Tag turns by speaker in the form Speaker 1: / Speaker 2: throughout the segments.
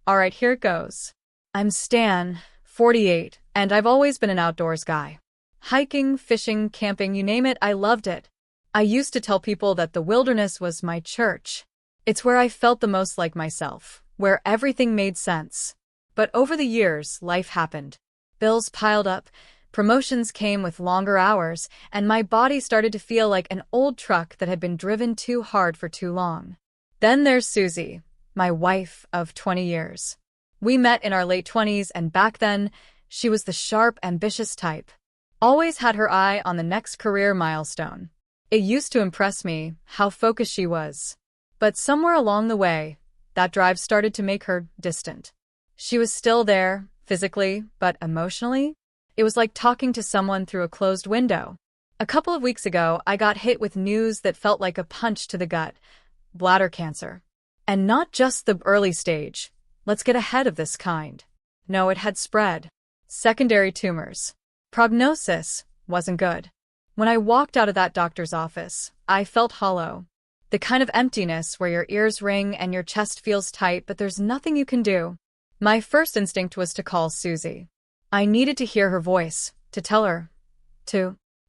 Speaker 1: Alright, here it goes. I'm Stan, 48, and I've always been an outdoors guy. Hiking, fishing, camping, you name it, I loved it. I used to tell people that the wilderness was my church. It's where I felt the most like myself, where everything made sense. But over the years, life happened. Bills piled up, promotions came with longer hours, and my body started to feel like an old truck that had been driven too hard for too long. Then there's Susie, my wife of 20 years. We met in our late 20s, and back then, she was the sharp, ambitious type. Always had her eye on the next career milestone. It used to impress me how focused she was. But somewhere along the way, that drive started to make her distant. She was still there, physically, but emotionally, it was like talking to someone through a closed window. A couple of weeks ago, I got hit with news that felt like a punch to the gut: bladder cancer. And not just the early stage. Let's get ahead of this kind. No, it had spread. Secondary tumors. Prognosis wasn't good. When I walked out of that doctor's office, I felt hollow. The kind of emptiness where your ears ring and your chest feels tight, but there's nothing you can do. My first instinct was to call Susie. I needed to hear her voice, to tell her,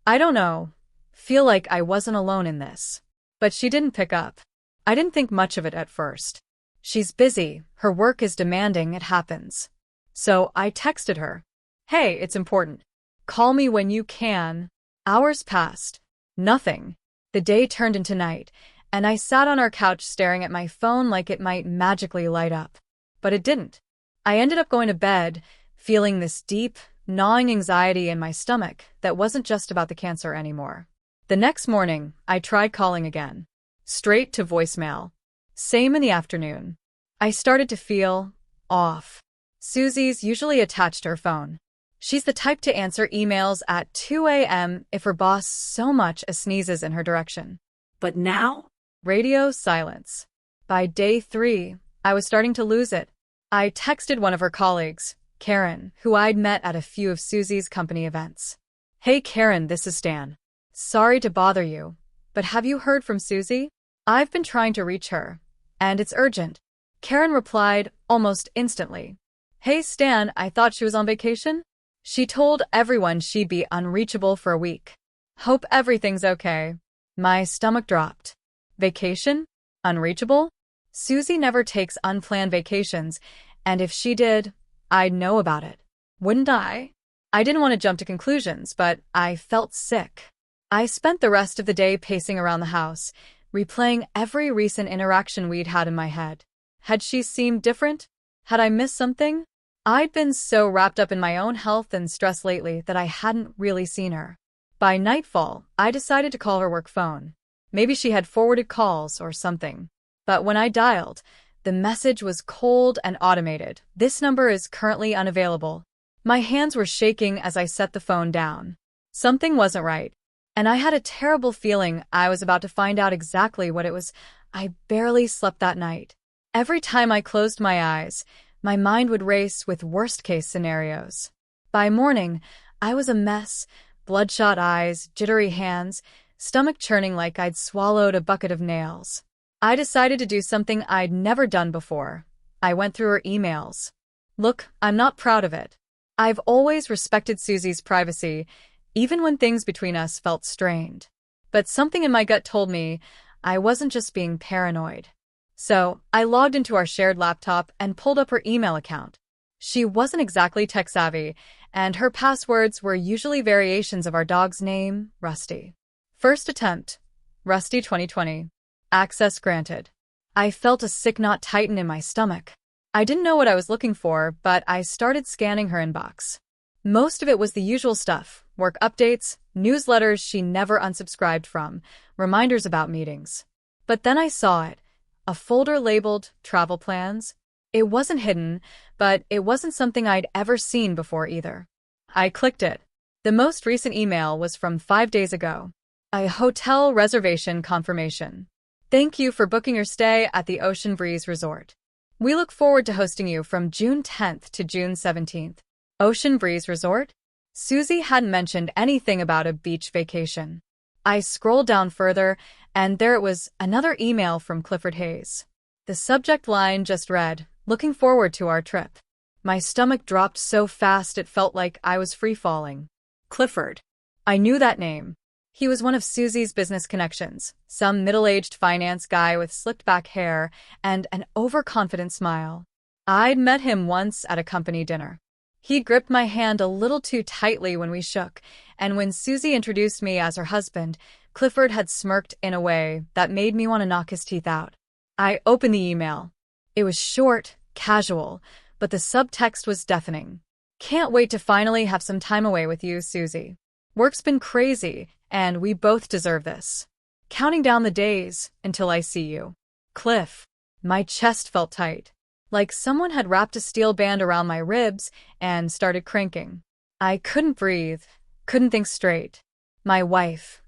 Speaker 1: I don't know, feel like I wasn't alone in this. But she didn't pick up. I didn't think much of it at first. She's busy, her work is demanding, it happens. So I texted her. Hey, it's important. Call me when you can. Hours passed. Nothing. The day turned into night, and I sat on our couch staring at my phone like it might magically light up. But it didn't. I ended up going to bed, feeling this deep, gnawing anxiety in my stomach that wasn't just about the cancer anymore. The next morning, I tried calling again. Straight to voicemail. Same in the afternoon. I started to feel off. Susie's usually attached to her phone. She's the type to answer emails at 2 a.m. if her boss so much as sneezes in her direction. But now? Radio silence. By day 3, I was starting to lose it. I texted one of her colleagues, Karen, who I'd met at a few of Susie's company events. Hey Karen, this is Stan. Sorry to bother you, but have you heard from Susie? I've been trying to reach her, and it's urgent. Karen replied almost instantly. Hey Stan, I thought she was on vacation? She told everyone she'd be unreachable for a week. Hope everything's okay. My stomach dropped. Vacation? Unreachable? Susie never takes unplanned vacations, and if she did, I'd know about it. Wouldn't I? I didn't want to jump to conclusions, but I felt sick. I spent the rest of the day pacing around the house, replaying every recent interaction we'd had in my head. Had she seemed different? Had I missed something? I'd been so wrapped up in my own health and stress lately that I hadn't really seen her. By nightfall, I decided to call her work phone. Maybe she had forwarded calls or something. But when I dialed, the message was cold and automated. This number is currently unavailable. My hands were shaking as I set the phone down. Something wasn't right. And I had a terrible feeling I was about to find out exactly what it was. I barely slept that night. Every time I closed my eyes, my mind would race with worst-case scenarios. By morning, I was a mess, bloodshot eyes, jittery hands, stomach churning like I'd swallowed a bucket of nails. I decided to do something I'd never done before. I went through her emails. Look, I'm not proud of it. I've always respected Susie's privacy, even when things between us felt strained. But something in my gut told me I wasn't just being paranoid. So, I logged into our shared laptop and pulled up her email account. She wasn't exactly tech-savvy, and her passwords were usually variations of our dog's name, Rusty. First attempt, Rusty 2020. Access granted. I felt a sick knot tighten in my stomach. I didn't know what I was looking for, but I started scanning her inbox. Most of it was the usual stuff: work updates, newsletters she never unsubscribed from, reminders about meetings. But then I saw it. A folder labeled travel plans. It wasn't hidden, but it wasn't something I'd ever seen before either. I clicked it. The most recent email was from 5 days ago. A hotel reservation confirmation. Thank you for booking your stay at the Ocean Breeze Resort. We look forward to hosting you from June 10th to June 17th. Ocean Breeze Resort? Susie hadn't mentioned anything about a beach vacation. I scrolled down further, and there it was, another email from Clifford Hayes. The subject line just read, Looking forward to our trip. My stomach dropped so fast it felt like I was free-falling. Clifford. I knew that name. He was one of Susie's business connections, some middle-aged finance guy with slicked-back hair and an overconfident smile. I'd met him once at a company dinner. He gripped my hand a little too tightly when we shook, and when Susie introduced me as her husband, Clifford had smirked in a way that made me want to knock his teeth out. I opened the email. It was short, casual, but the subtext was deafening. Can't wait to finally have some time away with you, Susie. Work's been crazy, and we both deserve this. Counting down the days until I see you. Cliff. My chest felt tight, like someone had wrapped a steel band around my ribs and started cranking. I couldn't breathe, couldn't think straight. My wife,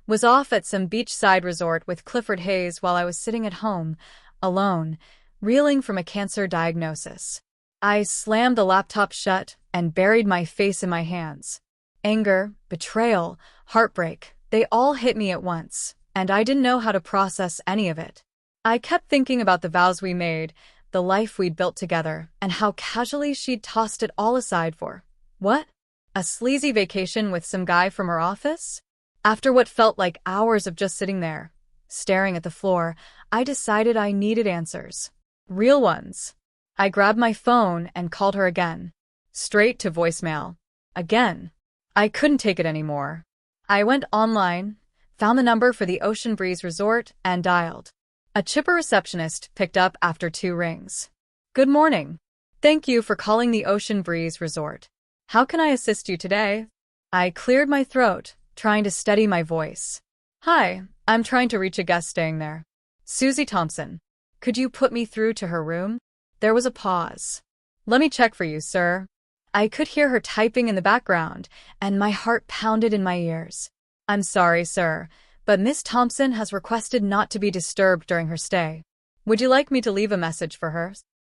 Speaker 1: was off at some beachside resort with Clifford Hayes while I was sitting at home, alone, reeling from a cancer diagnosis. I slammed the laptop shut and buried my face in my hands. Anger, betrayal, heartbreak, they all hit me at once, and I didn't know how to process any of it. I kept thinking about the vows we made, the life we'd built together, and how casually she'd tossed it all aside for, what? A sleazy vacation with some guy from her office? After what felt like hours of just sitting there, staring at the floor, I decided I needed answers. Real ones. I grabbed my phone and called her again. Straight to voicemail. Again. I couldn't take it anymore. I went online, found the number for the Ocean Breeze Resort, and dialed. A chipper receptionist picked up after 2 rings. Good morning. Thank you for calling the Ocean Breeze Resort. How can I assist you today? I cleared my throat, trying to steady my voice. Hi, I'm trying to reach a guest staying there. Susie Thompson. Could you put me through to her room? There was a pause. Let me check for you, sir. I could hear her typing in the background, and my heart pounded in my ears. I'm sorry, sir, but Miss Thompson has requested not to be disturbed during her stay. Would you like me to leave a message for her?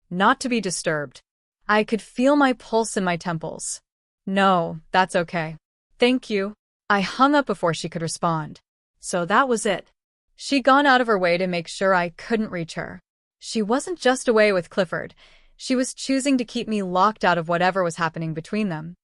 Speaker 1: Not to be disturbed. I could feel my pulse in my temples. No, that's okay. Thank you. I hung up before she could respond. So that was it. She'd gone out of her way to make sure I couldn't reach her. She wasn't just away with Clifford. She was choosing to keep me locked out of whatever was happening between them.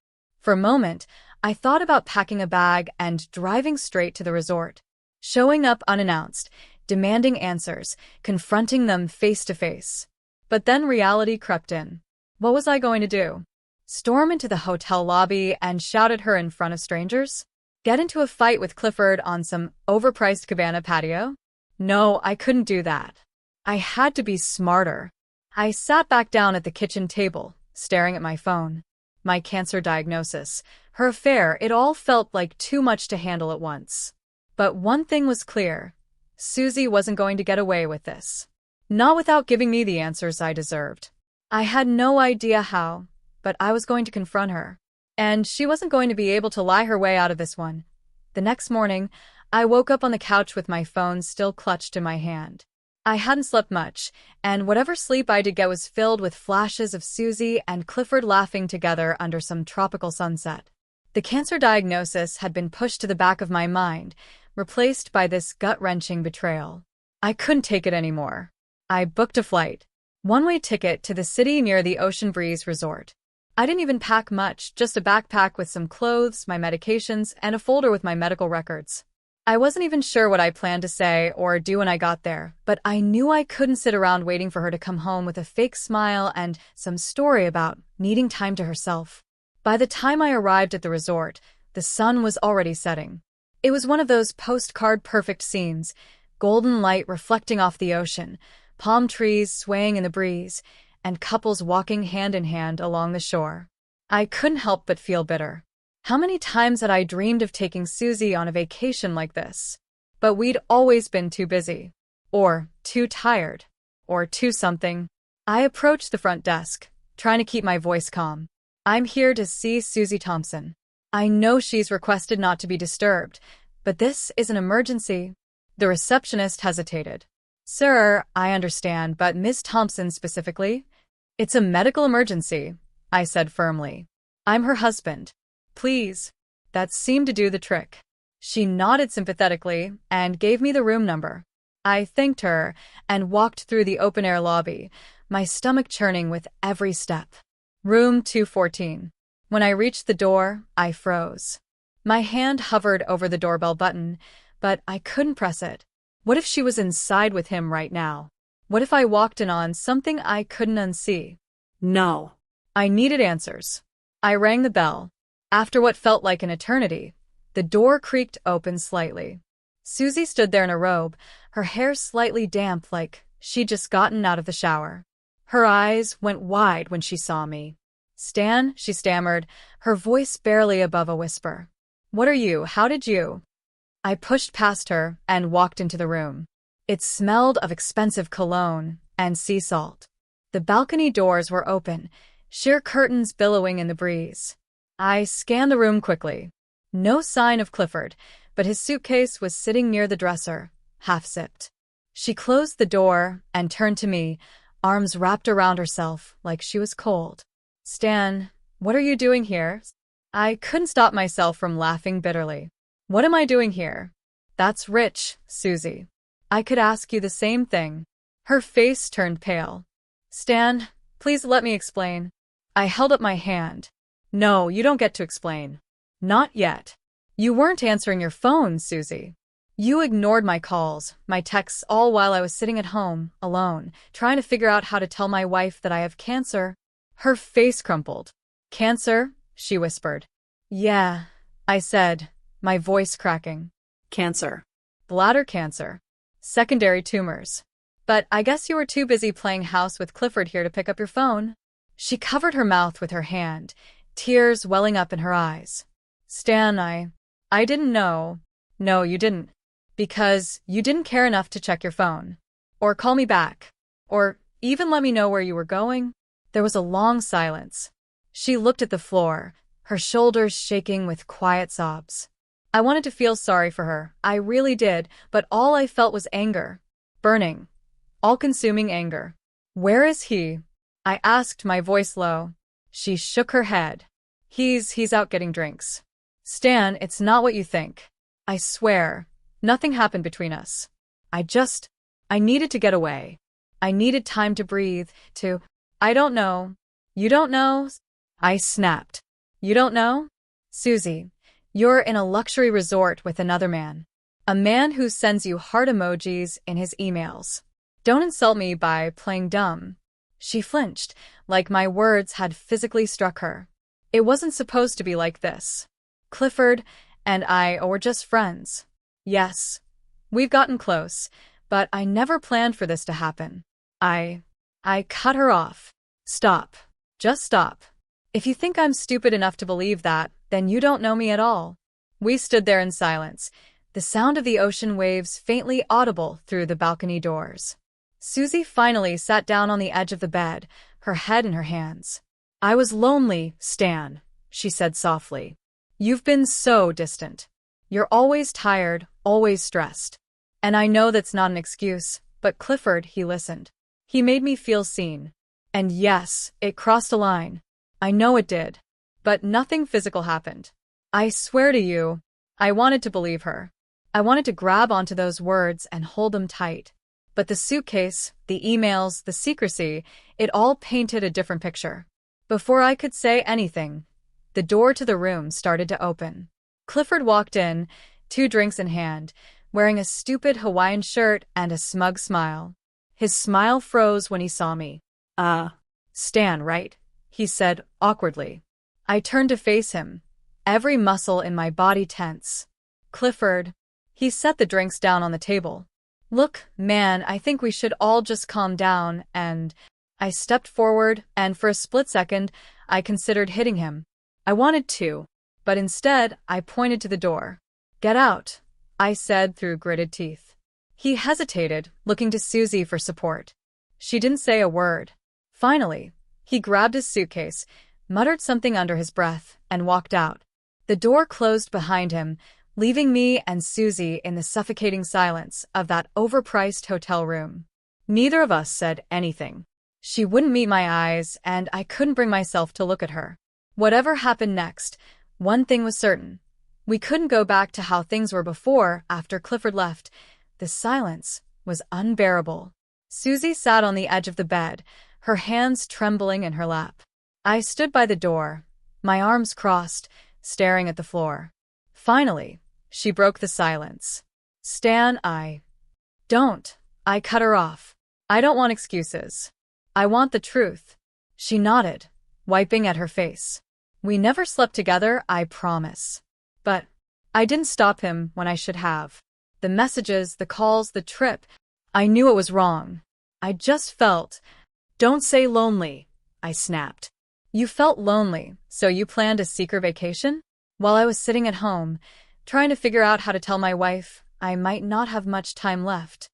Speaker 1: For a moment, I thought about packing a bag and driving straight to the resort. Showing up unannounced, demanding answers, confronting them face to face. But then reality crept in. What was I going to do? Storm into the hotel lobby and shout at her in front of strangers? Get into a fight with Clifford on some overpriced cabana patio? No, I couldn't do that. I had to be smarter. I sat back down at the kitchen table, staring at my phone. My cancer diagnosis, her affair, it all felt like too much to handle at once. But one thing was clear. Susie wasn't going to get away with this. Not without giving me the answers I deserved. I had no idea how, but I was going to confront her. And she wasn't going to be able to lie her way out of this one. The next morning, I woke up on the couch with my phone still clutched in my hand. I hadn't slept much, and whatever sleep I did get was filled with flashes of Susie and Clifford laughing together under some tropical sunset. The cancer diagnosis had been pushed to the back of my mind, replaced by this gut-wrenching betrayal. I couldn't take it anymore. I booked a flight. One-way ticket to the city near the Ocean Breeze Resort. I didn't even pack much, just a backpack with some clothes, my medications, and a folder with my medical records. I wasn't even sure what I planned to say or do when I got there, but I knew I couldn't sit around waiting for her to come home with a fake smile and some story about needing time to herself. By the time I arrived at the resort, the sun was already setting. It was one of those postcard-perfect scenes, golden light reflecting off the ocean, palm trees swaying in the breeze, and couples walking hand in hand along the shore. I couldn't help but feel bitter. How many times had I dreamed of taking Susie on a vacation like this? But we'd always been too busy. Or too tired. Or too something. I approached the front desk, trying to keep my voice calm. I'm here to see Susie Thompson. I know she's requested not to be disturbed, but this is an emergency. The receptionist hesitated. Sir, I understand, but Miss Thompson specifically? It's a medical emergency, I said firmly. I'm her husband. Please. That seemed to do the trick. She nodded sympathetically and gave me the room number. I thanked her and walked through the open-air lobby, my stomach churning with every step. Room 214. When I reached the door, I froze. My hand hovered over the doorbell button, but I couldn't press it. What if she was inside with him right now? What if I walked in on something I couldn't unsee? No. I needed answers. I rang the bell. After what felt like an eternity, the door creaked open slightly. Susie stood there in a robe, her hair slightly damp like she'd just gotten out of the shower. Her eyes went wide when she saw me. "Stan," she stammered, her voice barely above a whisper. "What are you? How did you?" I pushed past her and walked into the room. It smelled of expensive cologne and sea salt. The balcony doors were open, sheer curtains billowing in the breeze. I scanned the room quickly. No sign of Clifford, but his suitcase was sitting near the dresser, half-zipped. She closed the door and turned to me, arms wrapped around herself like she was cold. "Stan, what are you doing here?" I couldn't stop myself from laughing bitterly. "What am I doing here?" "That's rich, Susie. I could ask you the same thing." Her face turned pale. "Stan, please let me explain." I held up my hand. "No, you don't get to explain. Not yet. You weren't answering your phone, Susie. You ignored my calls, my texts, all while I was sitting at home, alone, trying to figure out how to tell my wife that I have cancer." Her face crumpled. "Cancer?" she whispered. "Yeah," I said, my voice cracking. "Cancer. Bladder cancer. Secondary tumors. But I guess you were too busy playing house with Clifford here to pick up your phone." She covered her mouth with her hand, tears welling up in her eyes. "Stan, I didn't know." "No, you didn't. Because you didn't care enough to check your phone. Or call me back. Or even let me know where you were going." There was a long silence. She looked at the floor, her shoulders shaking with quiet sobs. I wanted to feel sorry for her, I really did, but all I felt was anger. Burning. All-consuming anger. "Where is he?" I asked, my voice low. She shook her head. He's out getting drinks." "Stan, it's not what you think. I swear, nothing happened between us. I needed to get away. I needed time to breathe, I don't know." "You don't know?" I snapped. "You don't know? Susie, you're in a luxury resort with another man. A man who sends you heart emojis in his emails. Don't insult me by playing dumb." She flinched, like my words had physically struck her. "It wasn't supposed to be like this. Clifford and I were just friends. Yes, we've gotten close, but I never planned for this to happen." I cut her off. "Stop. Just stop. If you think I'm stupid enough to believe that, then you don't know me at all." We stood there in silence, the sound of the ocean waves faintly audible through the balcony doors. Susie finally sat down on the edge of the bed, her head in her hands. "I was lonely, Stan," she said softly. "You've been so distant. You're always tired, always stressed. And I know that's not an excuse, but Clifford, he listened. He made me feel seen. And yes, it crossed a line. I know it did. But nothing physical happened. I swear to you." I wanted to believe her. I wanted to grab onto those words and hold them tight. But the suitcase, the emails, the secrecy, it all painted a different picture. Before I could say anything, the door to the room started to open. Clifford walked in, 2 drinks in hand, wearing a stupid Hawaiian shirt and a smug smile. His smile froze when he saw me. Stan, right?" he said awkwardly. I turned to face him, every muscle in my body tense. "Clifford." He set the drinks down on the table. "Look, man, I think we should all just calm down," and I stepped forward, and for a split second, I considered hitting him. I wanted to, but instead, I pointed to the door. "Get out," I said through gritted teeth. He hesitated, looking to Susie for support. She didn't say a word. Finally, he grabbed his suitcase, muttered something under his breath, and walked out. The door closed behind him, leaving me and Susie in the suffocating silence of that overpriced hotel room. Neither of us said anything. She wouldn't meet my eyes, and I couldn't bring myself to look at her. Whatever happened next, one thing was certain. We couldn't go back to how things were before after Clifford left. The silence was unbearable. Susie sat on the edge of the bed, her hands trembling in her lap. I stood by the door, my arms crossed, staring at the floor. Finally, she broke the silence. Stan, don't. I cut her off. I don't want excuses. I want the truth. She nodded, wiping at her face. We never slept together, I promise. But I didn't stop him when I should have. The messages, the calls, the trip. I knew it was wrong. I just felt. Don't say lonely, I snapped. You felt lonely, so you planned a secret vacation? While I was sitting at home, trying to figure out how to tell my wife I might not have much time left.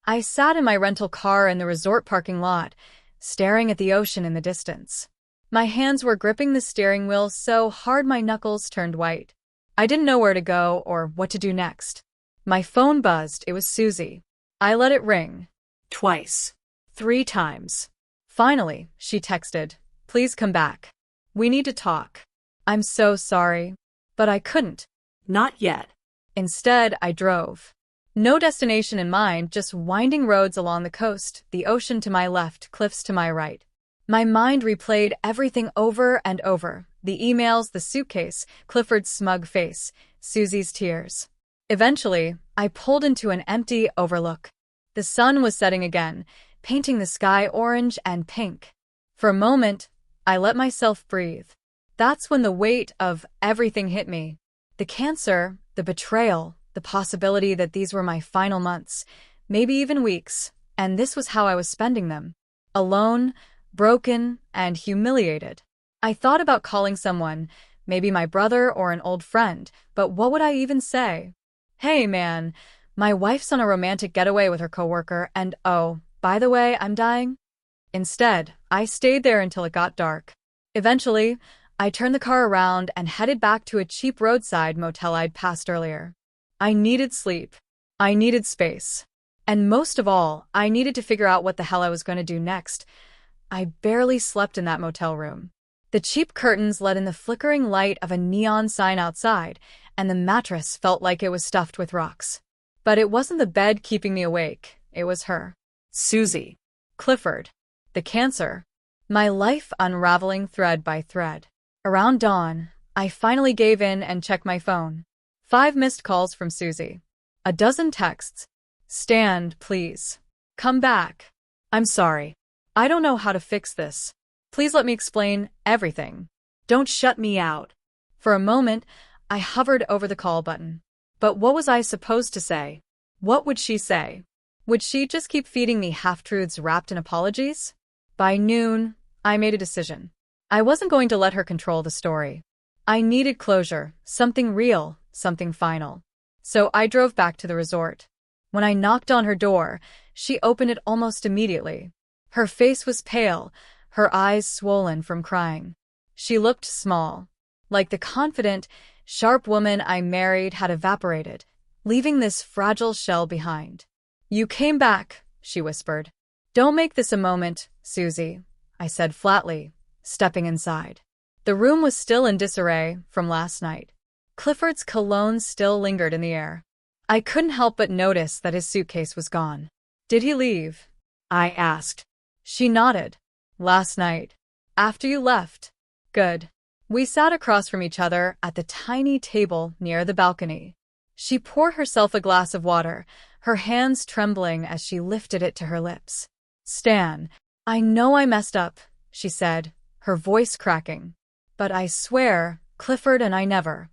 Speaker 1: I sat in my rental car in the resort parking lot, staring at the ocean in the distance. My hands were gripping the steering wheel so hard my knuckles turned white. I didn't know where to go or what to do next. My phone buzzed. It was Susie. I let it ring. Twice. 3 times. Finally, she texted, "Please come back. We need to talk." I'm so sorry, but I couldn't. Not yet. Instead, I drove. No destination in mind, just winding roads along the coast, the ocean to my left, cliffs to my right. My mind replayed everything over and over. The emails, the suitcase, Clifford's smug face, Susie's tears. Eventually, I pulled into an empty overlook. The sun was setting again, painting the sky orange and pink. For a moment, I let myself breathe. That's when the weight of everything hit me. The cancer, the betrayal, the possibility that these were my final months, maybe even weeks, and this was how I was spending them. Alone, broken, and humiliated. I thought about calling someone, maybe my brother or an old friend, but what would I even say? Hey man, my wife's on a romantic getaway with her coworker, and oh, by the way, I'm dying. Instead, I stayed there until it got dark. Eventually, I turned the car around and headed back to a cheap roadside motel I'd passed earlier. I needed sleep. I needed space. And most of all, I needed to figure out what the hell I was going to do next. I barely slept in that motel room. The cheap curtains let in the flickering light of a neon sign outside, and the mattress felt like it was stuffed with rocks. But it wasn't the bed keeping me awake. It was her. Susie. Clifford. The cancer. My life unraveling thread by thread. Around dawn, I finally gave in and checked my phone. 5 missed calls from Susie. A dozen texts. Stan, please. Come back. I'm sorry. I don't know how to fix this. Please let me explain everything. Don't shut me out. For a moment, I hovered over the call button. But what was I supposed to say? What would she say? Would she just keep feeding me half-truths wrapped in apologies? By noon, I made a decision. I wasn't going to let her control the story. I needed closure, something real, something final. So I drove back to the resort. When I knocked on her door, she opened it almost immediately. Her face was pale, her eyes swollen from crying. She looked small, like the confident, sharp woman I married had evaporated, leaving this fragile shell behind. You came back, she whispered. Don't make this a moment, Susie, I said flatly, stepping inside. The room was still in disarray from last night. Clifford's cologne still lingered in the air. I couldn't help but notice that his suitcase was gone. Did he leave? I asked. She nodded. Last night. After you left. Good. We sat across from each other at the tiny table near the balcony. She poured herself a glass of water, her hands trembling as she lifted it to her lips. Stan, I know I messed up, she said, her voice cracking. But I swear, Clifford and I never.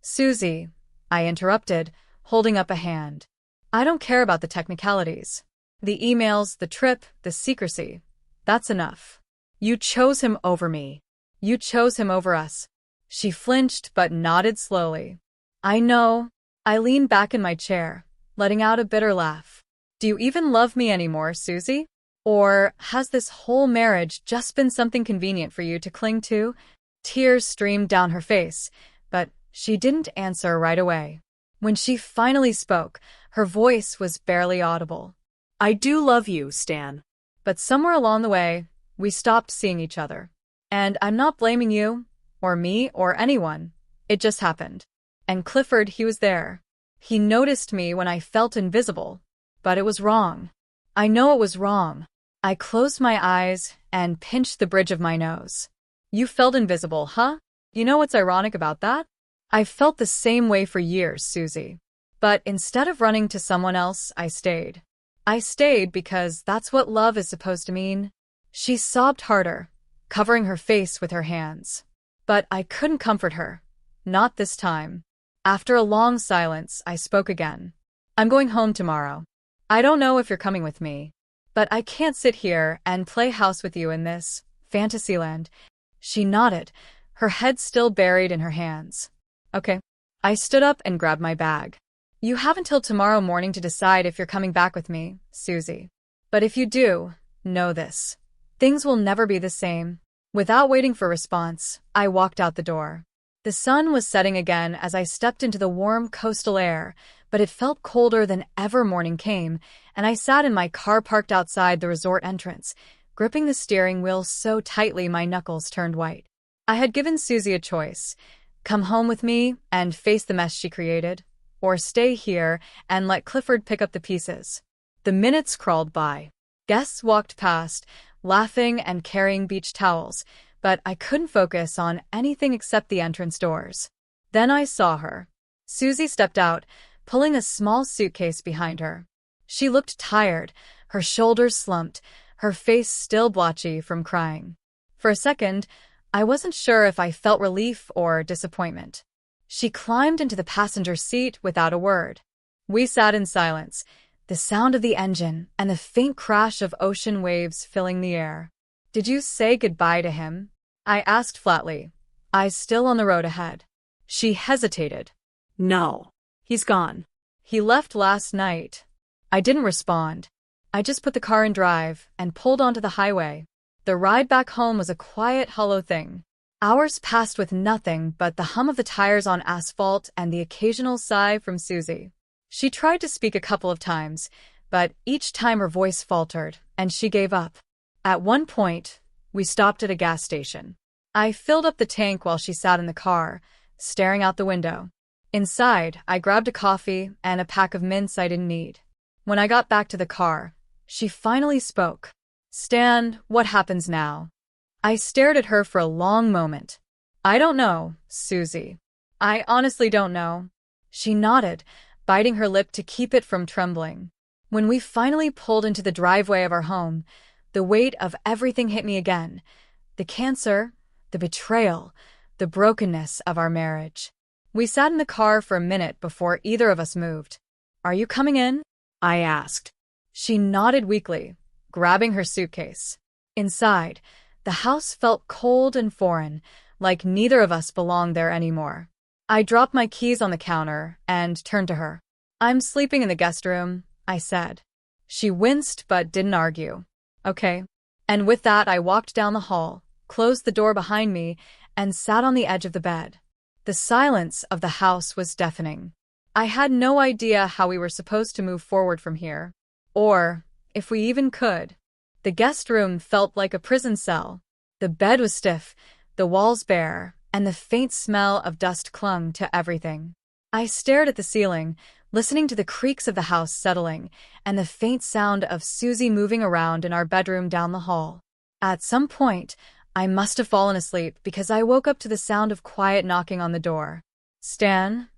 Speaker 1: Susie, I interrupted, holding up a hand. I don't care about the technicalities. The emails, the trip, the secrecy. That's enough. You chose him over me. You chose him over us. She flinched but nodded slowly. I know. I leaned back in my chair, letting out a bitter laugh. Do you even love me anymore, Susie? Or has this whole marriage just been something convenient for you to cling to? Tears streamed down her face, but she didn't answer right away. When she finally spoke, her voice was barely audible. I do love you, Stan. But somewhere along the way, we stopped seeing each other. And I'm not blaming you, or me, or anyone. It just happened. And Clifford, he was there. He noticed me when I felt invisible. But it was wrong. I know it was wrong. I closed my eyes, and pinched the bridge of my nose. You felt invisible, huh? You know what's ironic about that? I've felt the same way for years, Susie. But instead of running to someone else, I stayed. I stayed because that's what love is supposed to mean. She sobbed harder, covering her face with her hands. But I couldn't comfort her. Not this time. After a long silence, I spoke again. I'm going home tomorrow. I don't know if you're coming with me, but I can't sit here and play house with you in this fantasyland. She nodded, her head still buried in her hands. Okay. I stood up and grabbed my bag. You have until tomorrow morning to decide if you're coming back with me, Susie. But if you do, know this. Things will never be the same. Without waiting for response, I walked out the door. The sun was setting again as I stepped into the warm coastal air, but it felt colder than ever morning came, and I sat in my car parked outside the resort entrance, gripping the steering wheel so tightly my knuckles turned white. I had given Susie a choice: come home with me and face the mess she created, or stay here and let Clifford pick up the pieces. The minutes crawled by. Guests walked past, laughing and carrying beach towels, but I couldn't focus on anything except the entrance doors. Then I saw her. Susie stepped out, pulling a small suitcase behind her. She looked tired, her shoulders slumped, her face still blotchy from crying. For a second, I wasn't sure if I felt relief or disappointment. She climbed into the passenger seat without a word. We sat in silence, the sound of the engine and the faint crash of ocean waves filling the air. Did you say goodbye to him? I asked flatly, eyes still on the road ahead. She hesitated. No. He's gone. He left last night. I didn't respond. I just put the car in drive and pulled onto the highway. The ride back home was a quiet, hollow thing. Hours passed with nothing but the hum of the tires on asphalt and the occasional sigh from Susie. She tried to speak a couple of times, but each time her voice faltered, and she gave up. At one point, we stopped at a gas station. I filled up the tank while she sat in the car, staring out the window. Inside, I grabbed a coffee and a pack of mints I didn't need. When I got back to the car, she finally spoke. Stan, what happens now? I stared at her for a long moment. I don't know, Susie. I honestly don't know. She nodded, biting her lip to keep it from trembling. When we finally pulled into the driveway of our home, the weight of everything hit me again. The cancer, the betrayal, the brokenness of our marriage. We sat in the car for a minute before either of us moved. Are you coming in? I asked. She nodded weakly, grabbing her suitcase. Inside, the house felt cold and foreign, like neither of us belonged there anymore. I dropped my keys on the counter and turned to her. I'm sleeping in the guest room, I said. She winced but didn't argue. Okay. And with that, I walked down the hall, closed the door behind me, and sat on the edge of the bed. The silence of the house was deafening. I had no idea how we were supposed to move forward from here, or if we even could. The guest room felt like a prison cell. The bed was stiff, the walls bare, and the faint smell of dust clung to everything. I stared at the ceiling, listening to the creaks of the house settling and the faint sound of Susie moving around in our bedroom down the hall. At some point, I must have fallen asleep because I woke up to the sound of quiet knocking on the door. Stan?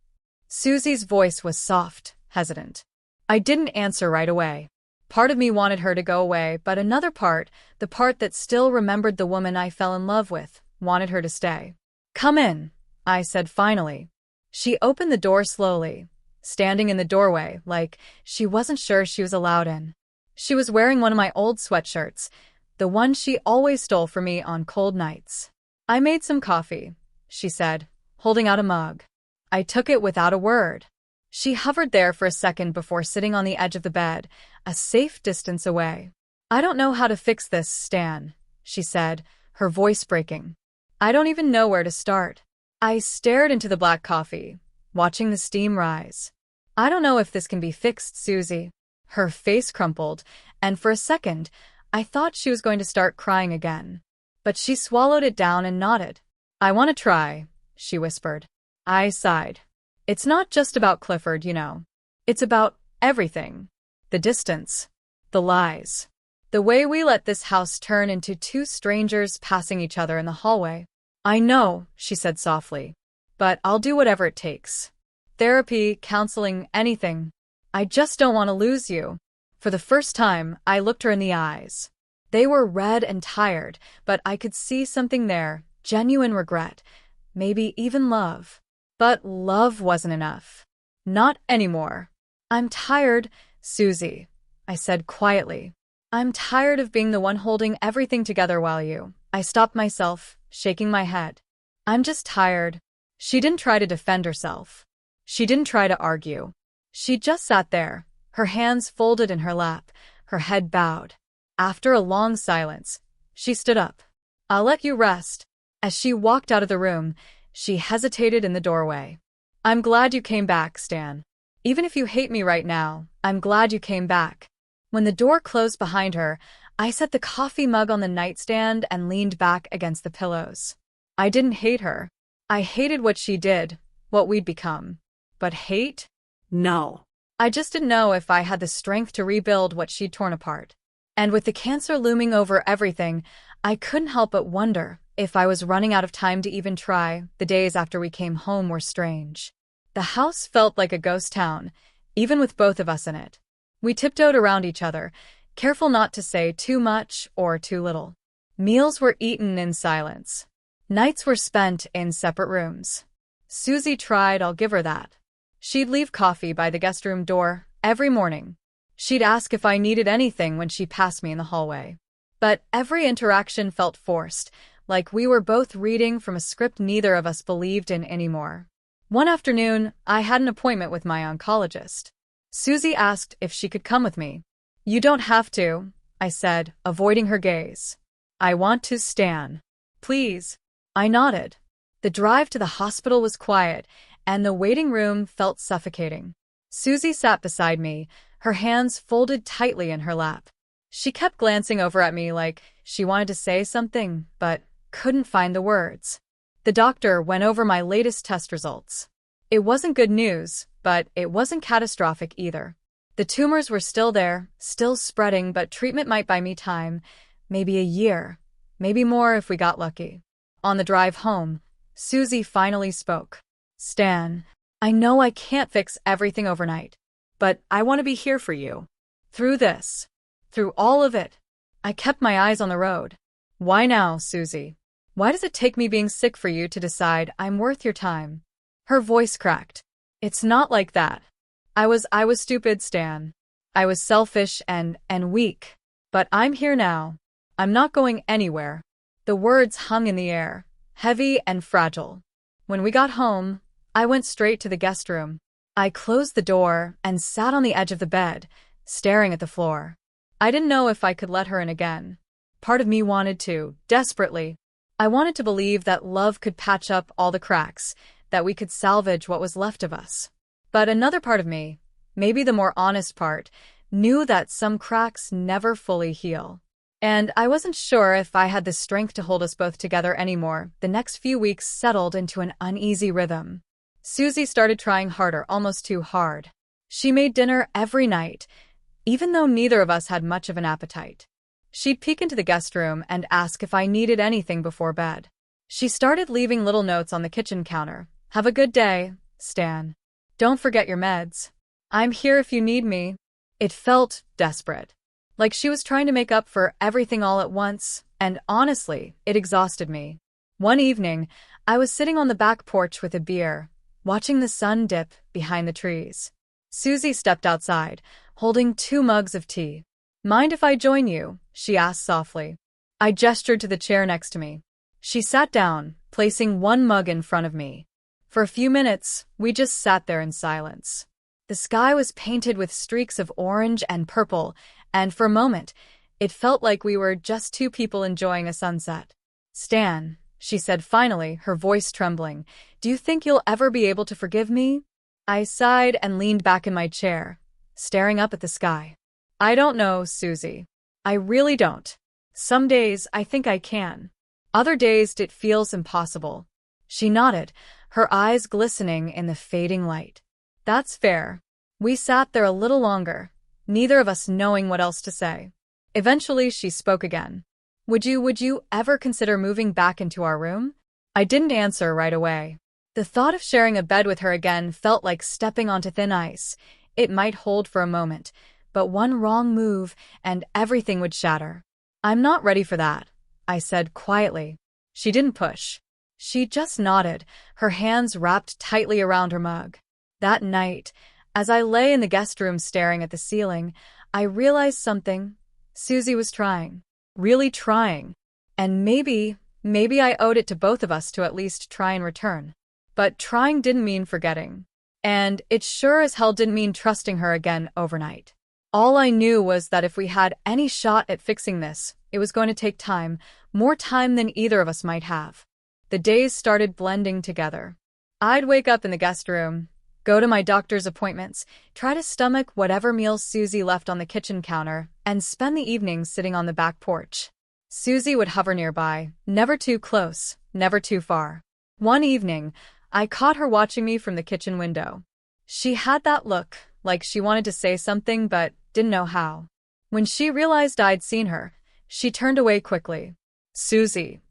Speaker 1: Susie's voice was soft, hesitant. I didn't answer right away. Part of me wanted her to go away, but another part, the part that still remembered the woman I fell in love with, wanted her to stay. Come in, I said finally. She opened the door slowly, standing in the doorway like she wasn't sure she was allowed in. She was wearing one of my old sweatshirts, the one she always stole from me on cold nights. I made some coffee, she said, holding out a mug. I took it without a word. She hovered there for a second before sitting on the edge of the bed, a safe distance away. I don't know how to fix this, Stan, she said, her voice breaking. I don't even know where to start. I stared into the black coffee, watching the steam rise. I don't know if this can be fixed, Susie. Her face crumpled, and for a second, I thought she was going to start crying again. But she swallowed it down and nodded. I want to try, she whispered. I sighed. It's not just about Clifford, you know. It's about everything. The distance. The lies. The way we let this house turn into two strangers passing each other in the hallway. I know, she said softly. But I'll do whatever it takes. Therapy, counseling, anything. I just don't want to lose you. For the first time, I looked her in the eyes. They were red and tired, but I could see something there, genuine regret, maybe even love. But love wasn't enough. Not anymore. I'm tired, Susie, I said quietly. I'm tired of being the one holding everything together while you. I stopped myself, shaking my head. I'm just tired. She didn't try to defend herself. She didn't try to argue. She just sat there, her hands folded in her lap, her head bowed. After a long silence, she stood up. I'll let you rest. As she walked out of the room, she hesitated in the doorway. I'm glad you came back, Stan. Even if you hate me right now, I'm glad you came back. When the door closed behind her, I set the coffee mug on the nightstand and leaned back against the pillows. I didn't hate her. I hated what she did, what we'd become. But hate? No. I just didn't know if I had the strength to rebuild what she'd torn apart. And with the cancer looming over everything, I couldn't help but wonder if I was running out of time to even try. The days after we came home were strange. The house felt like a ghost town, even with both of us in it. We tiptoed around each other, careful not to say too much or too little. Meals were eaten in silence. Nights were spent in separate rooms. Susie tried, I'll give her that. She'd leave coffee by the guest room door every morning. She'd ask if I needed anything when she passed me in the hallway. But every interaction felt forced, like we were both reading from a script neither of us believed in anymore. One afternoon, I had an appointment with my oncologist. Susie asked if she could come with me. You don't have to, I said, avoiding her gaze. I want to, Stan. Please. I nodded. The drive to the hospital was quiet, and the waiting room felt suffocating. Susie sat beside me, her hands folded tightly in her lap. She kept glancing over at me like she wanted to say something, but couldn't find the words. The doctor went over my latest test results. It wasn't good news, but it wasn't catastrophic either. The tumors were still there, still spreading, but treatment might buy me time, maybe a year, maybe more if we got lucky. On the drive home, Susie finally spoke. Stan, I know I can't fix everything overnight, but I want to be here for you. Through this. Through all of it. I kept my eyes on the road. Why now, Susie? Why does it take me being sick for you to decide I'm worth your time? Her voice cracked. It's not like that. I was stupid, Stan. I was selfish and weak. But I'm here now. I'm not going anywhere. The words hung in the air, heavy and fragile. When we got home, I went straight to the guest room. I closed the door and sat on the edge of the bed, staring at the floor. I didn't know if I could let her in again. Part of me wanted to, desperately. I wanted to believe that love could patch up all the cracks, that we could salvage what was left of us. But another part of me, maybe the more honest part, knew that some cracks never fully heal. And I wasn't sure if I had the strength to hold us both together anymore. The next few weeks settled into an uneasy rhythm. Susie started trying harder, almost too hard. She made dinner every night, even though neither of us had much of an appetite. She'd peek into the guest room and ask if I needed anything before bed. She started leaving little notes on the kitchen counter. Have a good day, Stan. Don't forget your meds. I'm here if you need me. It felt desperate. Like she was trying to make up for everything all at once, and honestly, it exhausted me. One evening, I was sitting on the back porch with a beer, watching the sun dip behind the trees. Susie stepped outside, holding 2 mugs of tea. Mind if I join you? She asked softly. I gestured to the chair next to me. She sat down, placing 1 mug in front of me. For a few minutes, we just sat there in silence. The sky was painted with streaks of orange and purple, and for a moment, it felt like we were just 2 people enjoying a sunset. Stan, she said finally, her voice trembling, do you think you'll ever be able to forgive me? I sighed and leaned back in my chair, staring up at the sky. I don't know, Susie. I really don't. Some days I think I can. Other days it feels impossible. She nodded, her eyes glistening in the fading light. That's fair. We sat there a little longer, neither of us knowing what else to say. Eventually, she spoke again. Would you ever consider moving back into our room? I didn't answer right away. The thought of sharing a bed with her again felt like stepping onto thin ice. It might hold for a moment, but one wrong move and everything would shatter. I'm not ready for that, I said quietly. She didn't push. She just nodded, her hands wrapped tightly around her mug. That night, as I lay in the guest room staring at the ceiling, I realized something. Susie was trying. Really trying. And maybe I owed it to both of us to at least try in return. But trying didn't mean forgetting. And it sure as hell didn't mean trusting her again overnight. All I knew was that if we had any shot at fixing this, it was going to take time, more time than either of us might have. The days started blending together. I'd wake up in the guest room, go to my doctor's appointments, try to stomach whatever meals Susie left on the kitchen counter, and spend the evenings sitting on the back porch. Susie would hover nearby, never too close, never too far. One evening, I caught her watching me from the kitchen window. She had that look, like she wanted to say something but didn't know how. When she realized I'd seen her, she turned away quickly. "Susie,"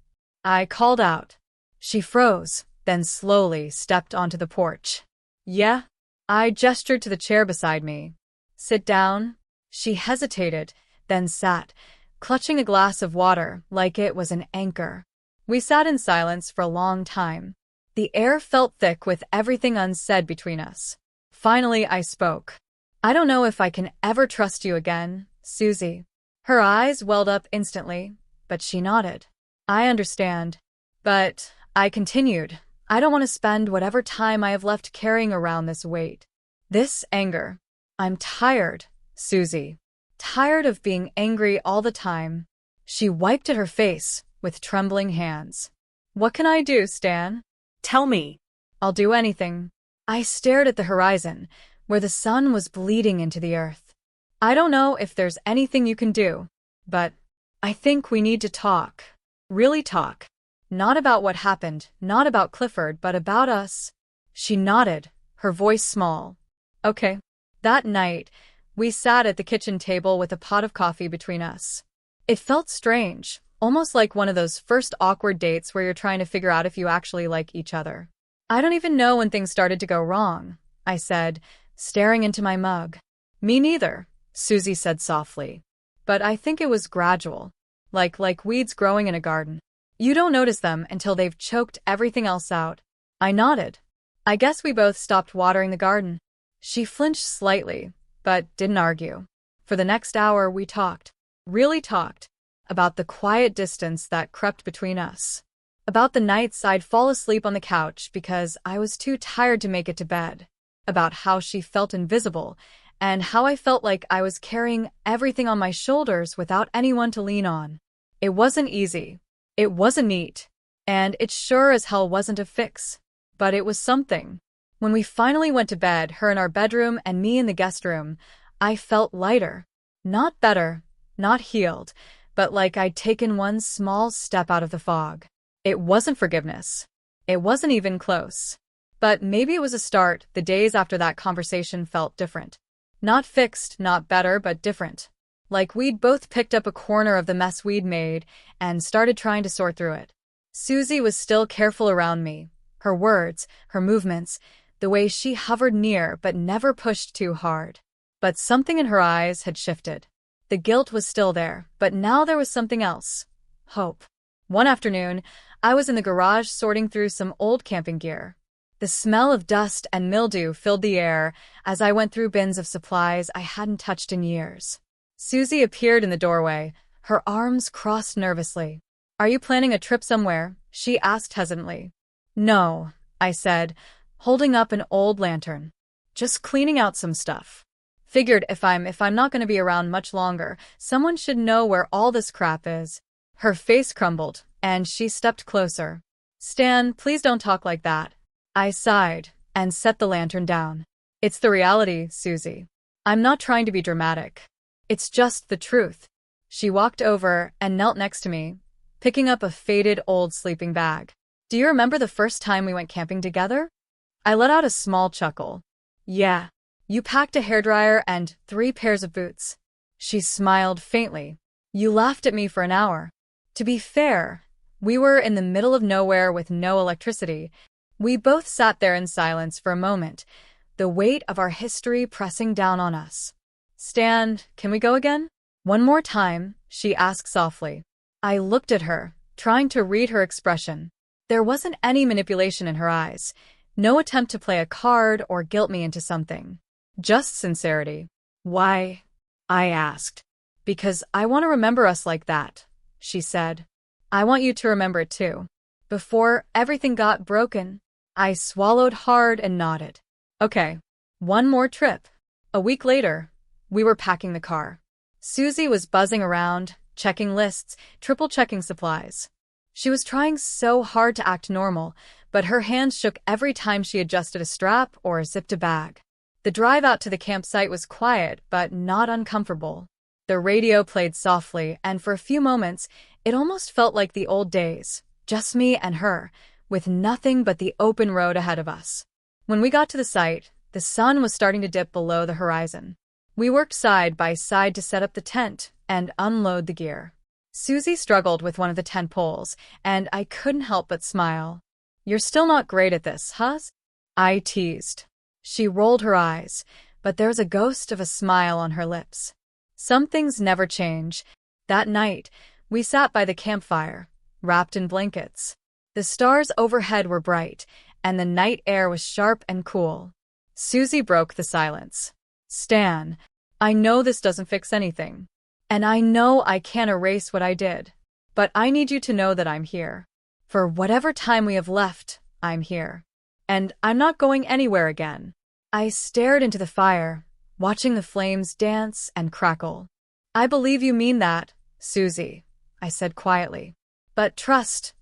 Speaker 1: I called out. She froze, then slowly stepped onto the porch. "Yeah?" I gestured to the chair beside me. "Sit down." She hesitated, then sat, clutching a glass of water like it was an anchor. We sat in silence for a long time. The air felt thick with everything unsaid between us. Finally, I spoke. "I don't know if I can ever trust you again, Susie." Her eyes welled up instantly, but she nodded. "I understand." But, I continued, "I don't want to spend whatever time I have left carrying around this weight. This anger. I'm tired, Susie. Tired of being angry all the time." She wiped at her face with trembling hands. "What can I do, Stan?"
Speaker 2: "Tell me."
Speaker 1: "I'll do anything." I stared at the horizon, where the sun was bleeding into the earth. "I don't know if there's anything you can do, but I think we need to talk. Really talk. Not about what happened, not about Clifford, but about us." She nodded, her voice small. "Okay." That night, we sat at the kitchen table with a pot of coffee between us. It felt strange, almost like one of those first awkward dates where you're trying to figure out if you actually like each other. "I don't even know when things started to go wrong," I said, staring into my mug. "Me neither," Susie said softly. "But I think it was gradual. Like weeds growing in a garden. You don't notice them until they've choked everything else out." I nodded. "I guess we both stopped watering the garden." She flinched slightly, but didn't argue. For the next hour we talked. Really talked. About the quiet distance that crept between us. About the nights I'd fall asleep on the couch because I was too tired to make it to bed. About how she felt invisible, and how I felt like I was carrying everything on my shoulders without anyone to lean on. It wasn't easy. It wasn't neat. And it sure as hell wasn't a fix. But it was something. When we finally went to bed, her in our bedroom and me in the guest room, I felt lighter. Not better, not healed, but like I'd taken one small step out of the fog. It wasn't forgiveness. It wasn't even close. But maybe it was a start. The days after that conversation felt different. Not fixed, not better, but different. Like we'd both picked up a corner of the mess we'd made and started trying to sort through it. Susie was still careful around me. Her words, her movements, the way she hovered near but never pushed too hard. But something in her eyes had shifted. The guilt was still there, but now there was something else. Hope. One afternoon, I was in the garage sorting through some old camping gear. The smell of dust and mildew filled the air as I went through bins of supplies I hadn't touched in years. Susie appeared in the doorway, her arms crossed nervously. "Are you planning a trip somewhere?" she asked hesitantly. "No," I said, holding up an old lantern. "Just cleaning out some stuff. Figured if I'm not going to be around much longer, someone should know where all this crap is." Her face crumbled, and she stepped closer. "Stan, please don't talk like that." I sighed and set the lantern down. "It's the reality, Susie. I'm not trying to be dramatic. It's just the truth." She walked over and knelt next to me, picking up a faded old sleeping bag. "Do you remember the first time we went camping together?" I let out a small chuckle. "Yeah. You packed a hairdryer and 3 pairs of boots." She smiled faintly. You laughed at me for an hour. To be fair, we were in the middle of nowhere with no electricity. We both sat there in silence for a moment, the weight of our history pressing down on us. Stan, can we go again? One more time, she asked softly. I looked at her, trying to read her expression. There wasn't any manipulation in her eyes, no attempt to play a card or guilt me into something. Just sincerity. Why? I asked. Because I want to remember us like that, she said. I want you to remember it too. Before everything got broken, I swallowed hard and nodded. Okay, one more trip. A week later, we were packing the car. Susie was buzzing around, checking lists, triple-checking supplies. She was trying so hard to act normal, but her hands shook every time she adjusted a strap or zipped a bag. The drive out to the campsite was quiet, but not uncomfortable. The radio played softly, and for a few moments, it almost felt like the old days, just me and her, with nothing but the open road ahead of us. When we got to the site, the sun was starting to dip below the horizon. We worked side by side to set up the tent and unload the gear. Susie struggled with one of the tent poles, and I couldn't help but smile. You're still not great at this, huh? I teased. She rolled her eyes, but there's a ghost of a smile on her lips. Some things never change. That night, we sat by the campfire, wrapped in blankets. The stars overhead were bright, and the night air was sharp and cool. Susie broke the silence. Stan, I know this doesn't fix anything. And I know I can't erase what I did. But I need you to know that I'm here. For whatever time we have left, I'm here. And I'm not going anywhere again. I stared into the fire, watching the flames dance and crackle. I believe you mean that, Susie, I said quietly. But trust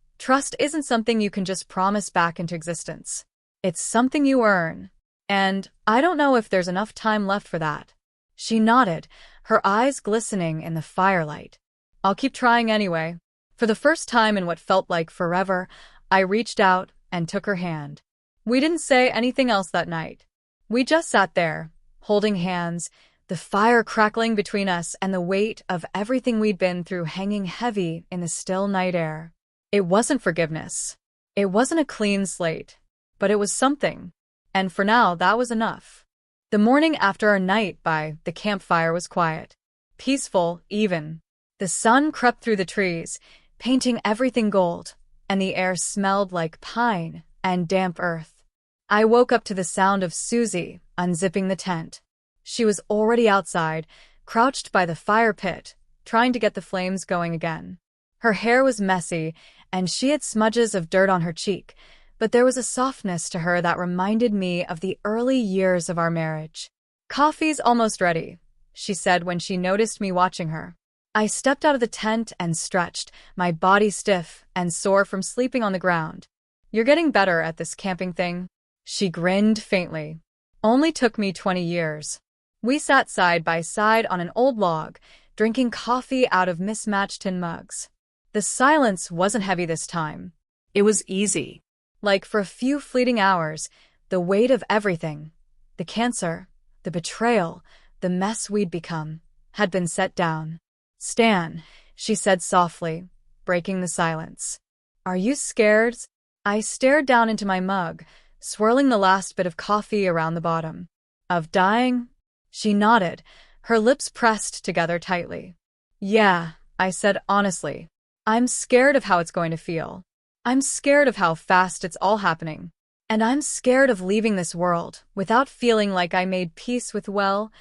Speaker 1: isn't something you can just promise back into existence. It's something you earn. And I don't know if there's enough time left for that. She nodded, her eyes glistening in the firelight. I'll keep trying anyway. For the first time in what felt like forever, I reached out and took her hand. We didn't say anything else that night. We just sat there, holding hands, the fire crackling between us and the weight of everything we'd been through hanging heavy in the still night air. It wasn't forgiveness. It wasn't a clean slate. But it was something. And for now, that was enough. The morning after our night by the campfire was quiet. Peaceful, even. The sun crept through the trees, painting everything gold, and the air smelled like pine and damp earth. I woke up to the sound of Susie unzipping the tent. She was already outside, crouched by the fire pit, trying to get the flames going again. Her hair was messy, and she had smudges of dirt on her cheek, but there was a softness to her that reminded me of the early years of our marriage. Coffee's almost ready, she said when she noticed me watching her. I stepped out of the tent and stretched, my body stiff and sore from sleeping on the ground. You're getting better at this camping thing. She grinned faintly. Only took me 20 years. We sat side by side on an old log, drinking coffee out of mismatched tin mugs. The silence wasn't heavy this time. It was easy. Like for a few fleeting hours, the weight of everything, the cancer, the betrayal, the mess we'd become, had been set down. Stan, she said softly, breaking the silence. Are you scared? I stared down into my mug, swirling the last bit of coffee around the bottom. Of dying? She nodded, her lips pressed together tightly. Yeah, I said honestly. I'm scared of how it's going to feel. I'm scared of how fast it's all happening. And I'm scared of leaving this world without feeling like I made peace with, well,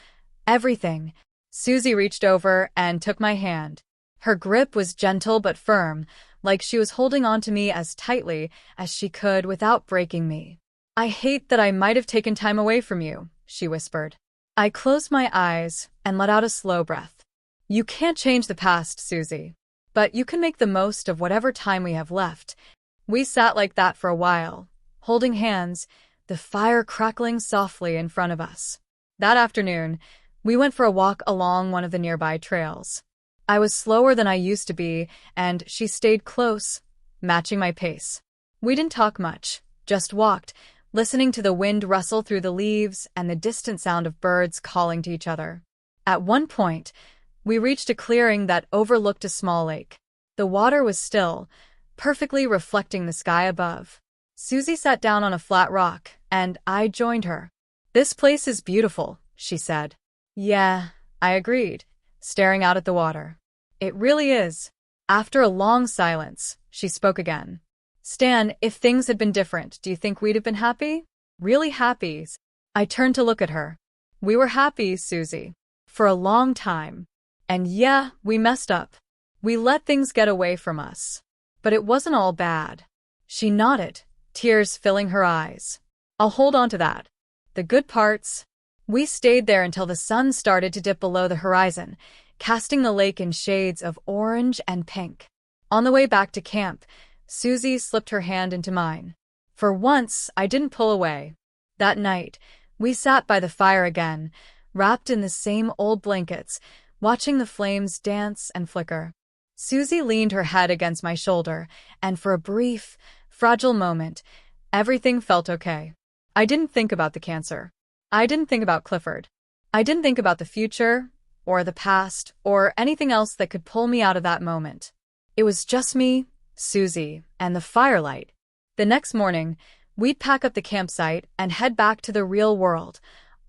Speaker 1: everything. Susie reached over and took my hand. Her grip was gentle but firm, like she was holding on to me as tightly as she could without breaking me. I hate that I might have taken time away from you, she whispered. I closed my eyes and let out a slow breath. You can't change the past, Susie. But you can make the most of whatever time we have left. We sat like that for a while, holding hands, the fire crackling softly in front of us. That afternoon, we went for a walk along one of the nearby trails. I was slower than I used to be, and she stayed close, matching my pace. We didn't talk much, just walked, listening to the wind rustle through the leaves and the distant sound of birds calling to each other. At one point, We reached a clearing that overlooked a small lake. The water was still, perfectly reflecting the sky above. Susie sat down on a flat rock, and I joined her. "This place is beautiful," she said. "Yeah," I agreed, staring out at the water. "It really is." After a long silence, she spoke again. "Stan, if things had been different, do you think we'd have been happy? Really happy?" I turned to look at her. "We were happy, Susie. For a long time. And yeah, we messed up. We let things get away from us. But it wasn't all bad." She nodded, tears filling her eyes. "I'll hold on to that. The good parts." We stayed there until the sun started to dip below the horizon, casting the lake in shades of orange and pink. On the way back to camp, Susie slipped her hand into mine. For once, I didn't pull away. That night, we sat by the fire again, wrapped in the same old blankets, watching the flames dance and flicker. Susie leaned her head against my shoulder, and for a brief, fragile moment, everything felt okay. I didn't think about the cancer. I didn't think about Clifford. I didn't think about the future, or the past, or anything else that could pull me out of that moment. It was just me, Susie, and the firelight. The next morning, we'd pack up the campsite and head back to the real world,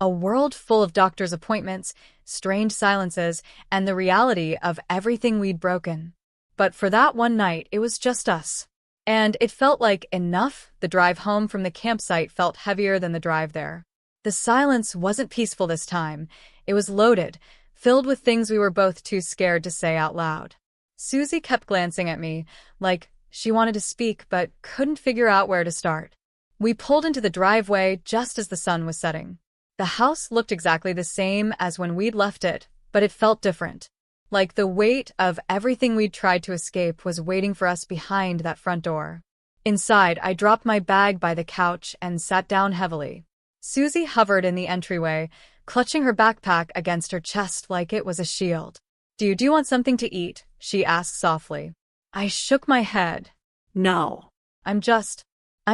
Speaker 1: a world full of doctor's appointments, strange silences, and the reality of everything we'd broken. But for that one night, it was just us. And it felt like enough. The drive home from the campsite felt heavier than the drive there. The silence wasn't peaceful this time. It was loaded, filled with things we were both too scared to say out loud. Susie kept glancing at me, like she wanted to speak but couldn't figure out where to start. We pulled into the driveway just as the sun was setting. The house looked exactly the same as when we'd left it, but it felt different. Like the weight of everything we'd tried to escape was waiting for us behind that front door. Inside, I dropped my bag by the couch and sat down heavily. Susie hovered in the entryway, clutching her backpack against her chest like it was a shield. Do you want something to eat?" she asked softly. I shook my head. "No. I'm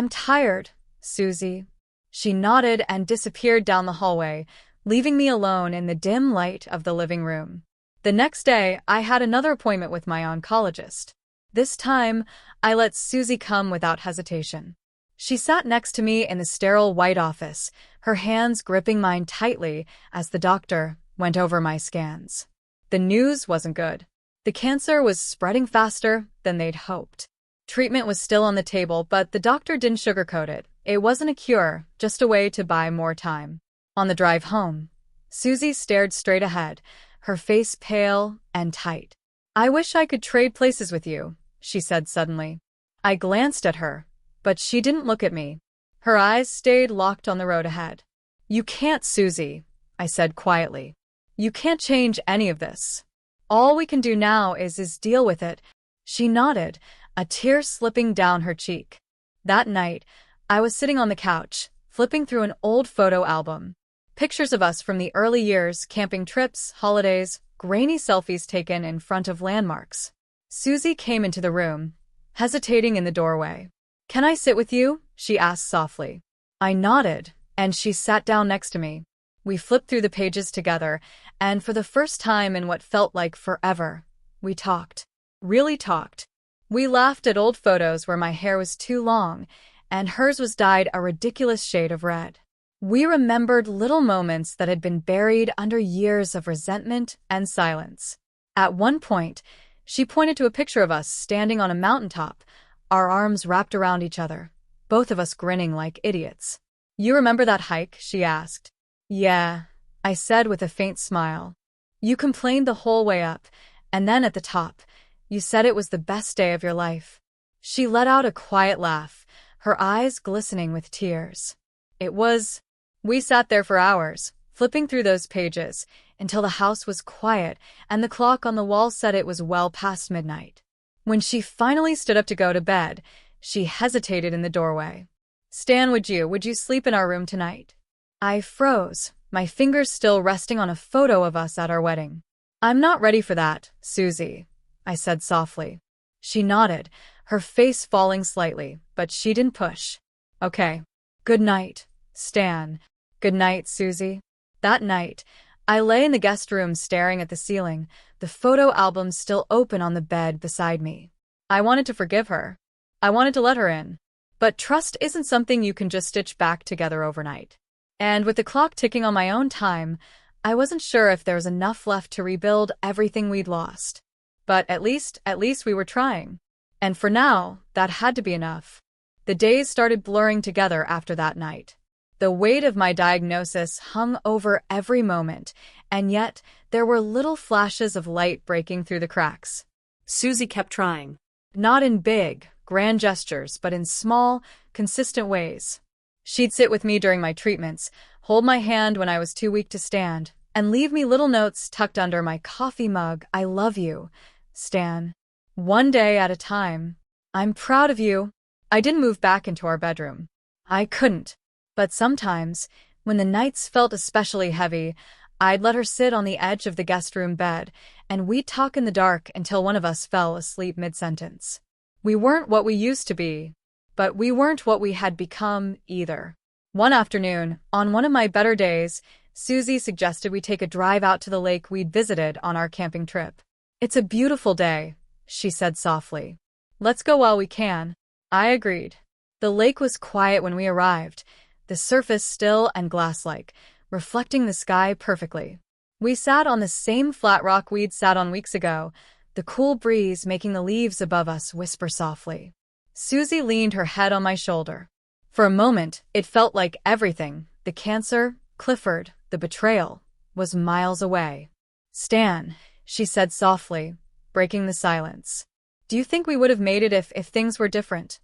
Speaker 1: tired, Susie." She nodded and disappeared down the hallway, leaving me alone in the dim light of the living room. The next day, I had another appointment with my oncologist. This time, I let Susie come without hesitation. She sat next to me in the sterile white office, her hands gripping mine tightly as the doctor went over my scans. The news wasn't good. The cancer was spreading faster than they'd hoped. Treatment was still on the table, but the doctor didn't sugarcoat it. It wasn't a cure, just a way to buy more time. On the drive home, Susie stared straight ahead, her face pale and tight. "I wish I could trade places with you," she said suddenly. I glanced at her, but she didn't look at me. Her eyes stayed locked on the road ahead. "You can't, Susie," I said quietly. "You can't change any of this. All we can do now is deal with it." She nodded, a tear slipping down her cheek. That night, I was sitting on the couch, flipping through an old photo album. Pictures of us from the early years, camping trips, holidays, grainy selfies taken in front of landmarks. Susie came into the room, hesitating in the doorway. "Can I sit with you?" she asked softly. I nodded, and she sat down next to me. We flipped through the pages together, and for the first time in what felt like forever, we talked. Really talked. We laughed at old photos where my hair was too long, and hers was dyed a ridiculous shade of red. We remembered little moments that had been buried under years of resentment and silence. At one point, she pointed to a picture of us standing on a mountaintop, our arms wrapped around each other, both of us grinning like idiots. "You remember that hike?" she asked. "Yeah," I said with a faint smile. "You complained the whole way up, and then at the top, you said it was the best day of your life." She let out a quiet laugh, her eyes glistening with tears. It was. We sat there for hours, flipping through those pages, until the house was quiet and the clock on the wall said it was well past midnight. When she finally stood up to go to bed, she hesitated in the doorway. "Stan, would you sleep in our room tonight?" I froze, my fingers still resting on a photo of us at our wedding. "I'm not ready for that, Susie," I said softly. She nodded, her face falling slightly, but she didn't push. "Okay. Good night, Stan." "Good night, Susie." That night, I lay in the guest room staring at the ceiling, the photo album still open on the bed beside me. I wanted to forgive her. I wanted to let her in. But trust isn't something you can just stitch back together overnight. And with the clock ticking on my own time, I wasn't sure if there was enough left to rebuild everything we'd lost. But at least we were trying. And for now, that had to be enough. The days started blurring together after that night. The weight of my diagnosis hung over every moment, and yet there were little flashes of light breaking through the cracks.
Speaker 2: Susie kept trying.
Speaker 1: Not in big, grand gestures, but in small, consistent ways. She'd sit with me during my treatments, hold my hand when I was too weak to stand, and leave me little notes tucked under my coffee mug. I love you, Stan. One day at a time. I'm proud of you. I didn't move back into our bedroom. I couldn't. But sometimes, when the nights felt especially heavy, I'd let her sit on the edge of the guest room bed, and we'd talk in the dark until one of us fell asleep mid-sentence. We weren't what we used to be, but we weren't what we had become either. One afternoon, on one of my better days, Susie suggested we take a drive out to the lake we'd visited on our camping trip. It's a beautiful day, she said softly. Let's go while we can. I agreed. The lake was quiet when we arrived, the surface still and glass-like, reflecting the sky perfectly. We sat on the same flat rock we'd sat on weeks ago, the cool breeze making the leaves above us whisper softly. Susie leaned her head on my shoulder. For a moment, it felt like everything, the cancer, Clifford, the betrayal, was miles away. Stan, she said softly, breaking the silence. Do you think we would have made it if things were different?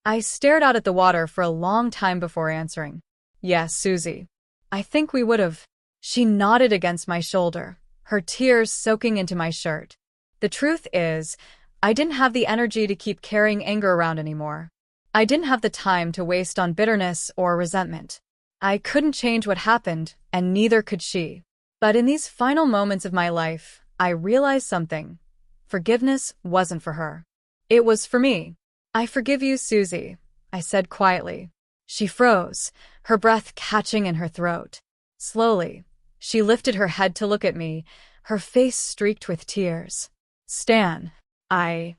Speaker 1: I stared out at the water for a long time before answering. Yes, Susie. I think we would have. She nodded against my shoulder, her tears soaking into my shirt. The truth is, I didn't have the energy to keep carrying anger around anymore. I didn't have the time to waste on bitterness or resentment. I couldn't change what happened, and neither could she. But in these final moments of my life, I realized something. Forgiveness wasn't for her. It was for me. I forgive you, Susie, I said quietly. She froze, her breath catching in her throat. Slowly, she lifted her head to look at me, her face streaked with tears. Stan, I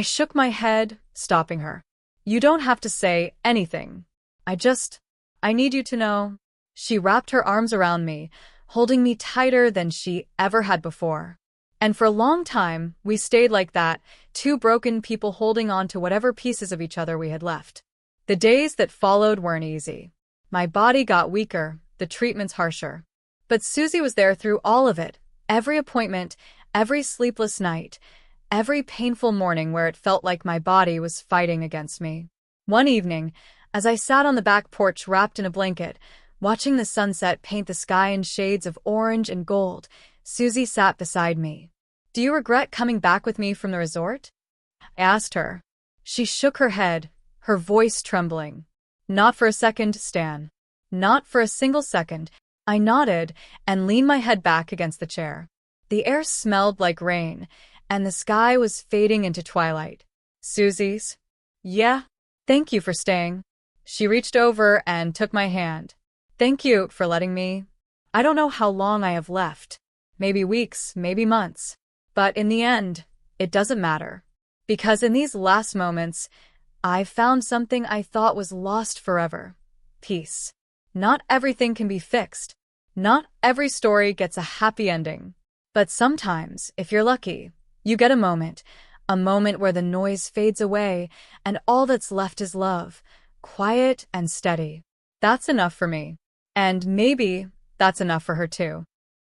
Speaker 1: shook my head, stopping her. You don't have to say anything. I need you to know. She wrapped her arms around me, holding me tighter than she ever had before. And for a long time, we stayed like that, two broken people holding on to whatever pieces of each other we had left. The days that followed weren't easy. My body got weaker, the treatments harsher. But Susie was there through all of it, every appointment, every sleepless night, every painful morning where it felt like my body was fighting against me. One evening, as I sat on the back porch wrapped in a blanket, watching the sunset paint the sky in shades of orange and gold, Susie sat beside me. Do you regret coming back with me from the resort? I asked her. She shook her head, her voice trembling. Not for a second, Stan. Not for a single second. I nodded and leaned my head back against the chair. The air smelled like rain, and the sky was fading into twilight. Susie's? Yeah. Thank you for staying. She reached over and took my hand. Thank you for letting me. I don't know how long I have left. Maybe weeks, maybe months. But in the end, it doesn't matter. Because in these last moments, I've found something I thought was lost forever. Peace. Not everything can be fixed. Not every story gets a happy ending. But sometimes, if you're lucky, you get a moment where the noise fades away and all that's left is love, quiet and steady. That's enough for me. And maybe that's enough for her too.